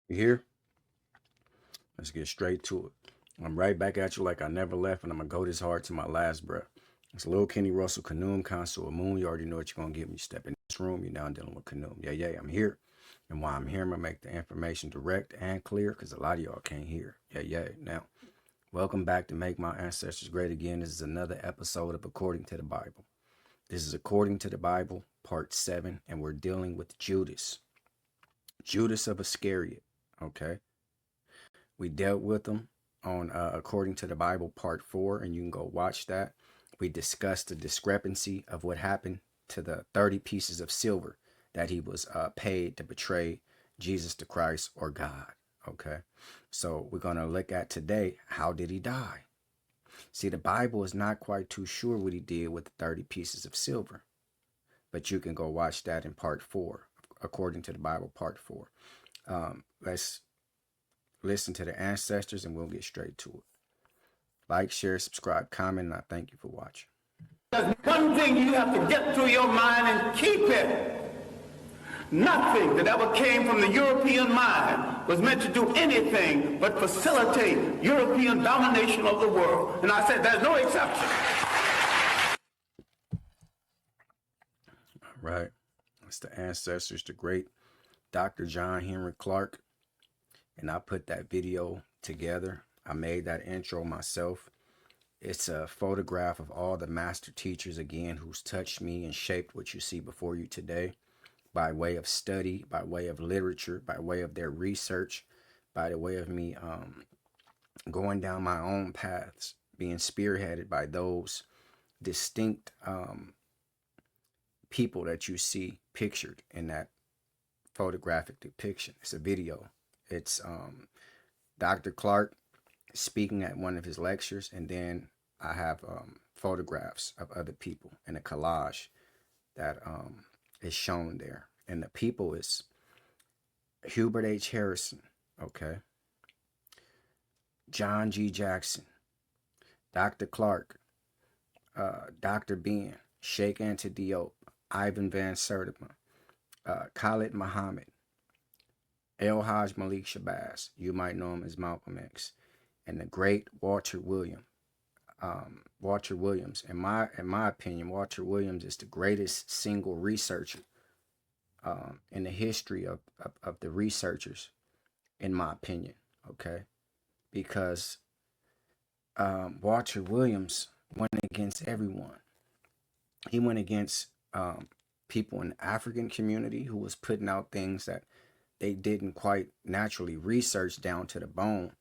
You here? Let's get straight to it. I'm right back at you like I never left, and I'm going to go this hard to my last breath. It's Lil Kenny Russell, Kanoom, Console, Moon. You already know what you're going to get when you step in this room. You're now dealing with Kanoom. Yeah, I'm here. And while I'm here, I'm going to make the information direct and clear because a lot of y'all can't hear. Yeah. Now, welcome back to Make My Ancestors Great Again. This is another episode of According to the Bible. This is According to the Bible, Part 7, and we're dealing with Judas. Judas of Iscariot, okay? We dealt with them on According to the Bible, Part 4, and you can go watch that. We discussed the discrepancy of what happened to the 30 pieces of silver that he was paid to betray Jesus the Christ or God, okay? So we're going to look at today, how did he die? See, the Bible is not quite too sure what he did with the 30 pieces of silver, but you can go watch that in Part 4, According to the Bible, Part 4. Let's listen to the ancestors and we'll get straight to it. Like, share, subscribe, comment, and I thank you for watching. There's one thing you have to get through your mind and keep it. Nothing that ever came from the European mind was meant to do anything but facilitate European domination of the world. And I said there's no exception. All right. It's the ancestors, the great Dr. John Henry Clark. And I put that video together. I made that intro myself. It's a photograph of all the master teachers, again, who's touched me and shaped what you see before you today by way of study, by way of literature, by way of their research, by the way of me going down my own paths, being spearheaded by those distinct people that you see pictured in that photographic depiction. It's a video. It's Dr. Clark speaking at one of his lectures, and then I have photographs of other people in a collage that is shown there. And the people is Hubert H. Harrison, okay, John G. Jackson, Dr. Clark, Dr. Ben, Sheikh Anta Diop, Ivan Van Sertima, Khalid Muhammad, El Haj Malik Shabazz, you might know him as Malcolm X, and the great Walter Williams. Walter Williams, in my opinion, Walter Williams is the greatest single researcher in the history of the researchers, in my opinion, okay? Because Walter Williams went against everyone. He went against people in the African community who was putting out things that they didn't quite naturally research down to the bone.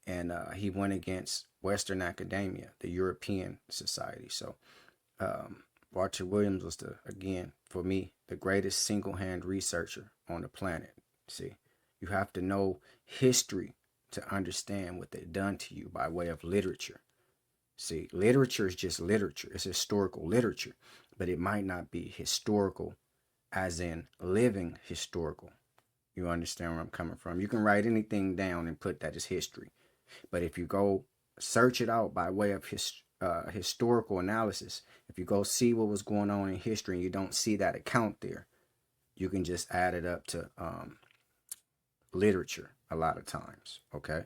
And he went against Western academia, the European society. So Walter Williams was, again, for me, the greatest single-hand researcher on the planet. See, you have to know history to understand what they've done to you by way of literature. See, literature is just literature. It's historical literature, but it might not be historical as in living historical. You understand where I'm coming from? You can write anything down and put that as history. But if you go search it out by way of historical analysis, if you go see what was going on in history and you don't see that account there, you can just add it up to literature a lot of times, okay?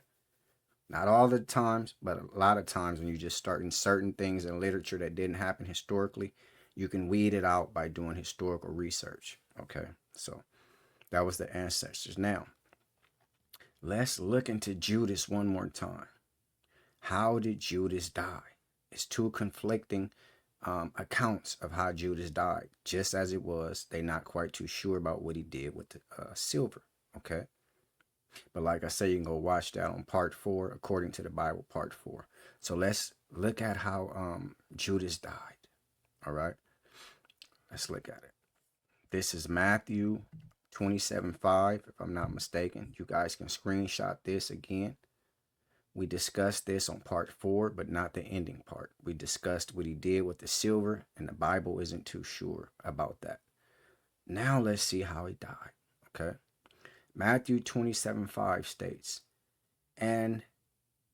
Not all the times, but a lot of times when you just start inserting things in literature that didn't happen historically, you can weed it out by doing historical research, okay? So that was the ancestors. Now, let's look into Judas one more time. How did Judas die? It's two conflicting accounts of how Judas died. Just as it was, they're not quite too sure about what he did with the silver, okay? But like I say, you can go watch that on Part 4, According to the Bible, Part 4. So let's look at how Judas died, all right? Let's look at it. This is Matthew 27:5, if I'm not mistaken. You guys can screenshot this again. We discussed this on Part 4, but not the ending part. We discussed what he did with the silver, and the Bible isn't too sure about that. Now let's see how he died, okay? Matthew 27:5 states, and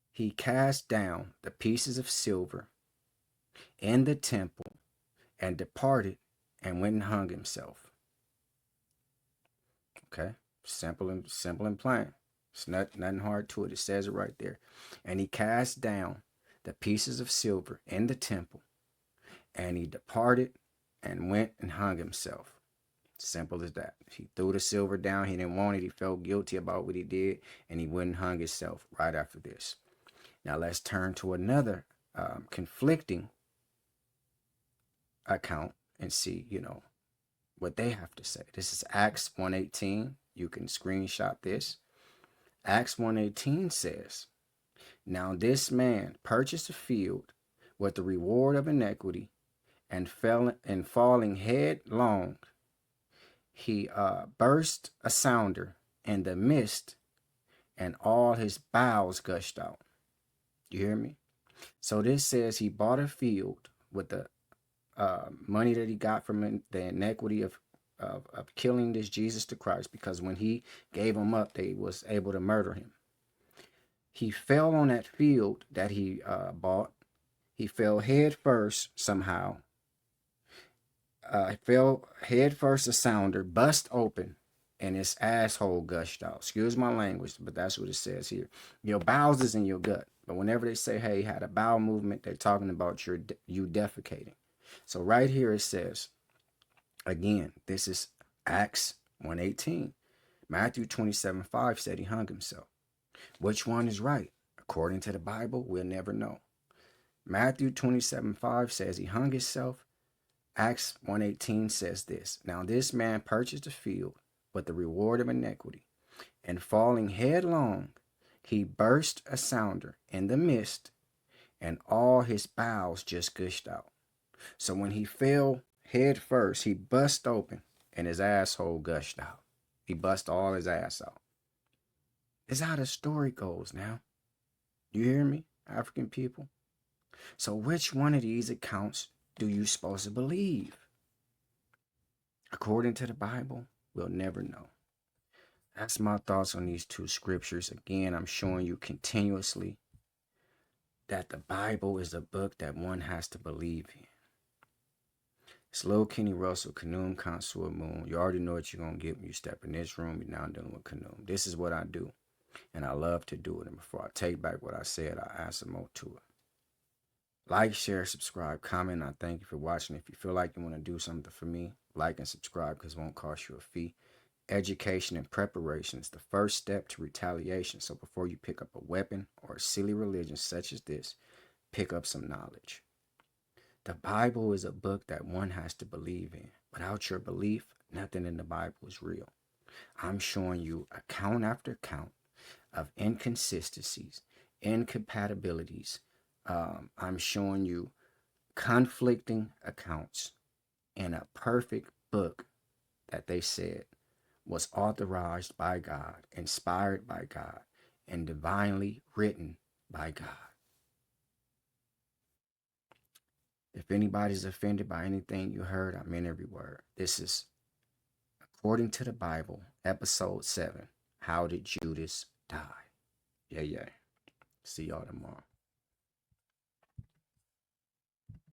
he cast down the pieces of silver in the temple and departed and went and hung himself. Okay, simple and plain. It's nothing hard to it. It says it right there. And he cast down the pieces of silver in the temple, and he departed and went and hung himself. Simple as that. He threw the silver down. He didn't want it. He felt guilty about what he did, and he went and hung himself right after this. Now let's turn to another conflicting account and see, what they have to say. This is Acts 1:18. You can screenshot this. Acts 1:18 says, "Now this man purchased a field with the reward of iniquity, and falling headlong, he burst asunder in the midst, and all his bowels gushed out." You hear me? So this says he bought a field with the money that he got from the inequity of killing this Jesus the Christ, because when he gave him up, they was able to murder him. He fell on that field that he bought. He fell head first somehow. Fell head first asunder, bust open, and his asshole gushed out. Excuse my language, but that's what it says here. Your bowels is in your gut. But whenever they say, hey, had a bowel movement, they're talking about you defecating. So right here it says, again, this is Acts 1:18. Matthew 27:5 said he hung himself. Which one is right? According to the Bible, we'll never know. Matthew 27:5 says he hung himself. Acts 1:18 says this. Now this man purchased a field with the reward of iniquity, and falling headlong, he burst asunder in the midst, and all his bowels just gushed out. So when he fell head first, he bust open, and his asshole gushed out. He bust all his ass out. This is how the story goes now. You hear me, African people? So which one of these accounts do you supposed to believe? According to the Bible, we'll never know. That's my thoughts on these two scriptures. Again, I'm showing you continuously that the Bible is a book that one has to believe in. It's Lil Kenny Russell, Kanoom Consul Moon. You already know what you're going to get when you step in this room. You're now dealing with Kanoom. This is what I do, and I love to do it. And before I take back what I said, I add some more to it. Like, share, subscribe, comment. I thank you for watching. If you feel like you want to do something for me, like and subscribe, because it won't cost you a fee. Education and preparation is the first step to retaliation. So before you pick up a weapon or a silly religion such as this, pick up some knowledge. The Bible is a book that one has to believe in. Without your belief, nothing in the Bible is real. I'm showing you account after account of inconsistencies, incompatibilities. I'm showing you conflicting accounts in a perfect book that they said was authorized by God, inspired by God, and divinely written by God. If anybody's offended by anything you heard, I meant every word. This is, according to the Bible, episode 7. How did Judas die? Yeah. See y'all tomorrow.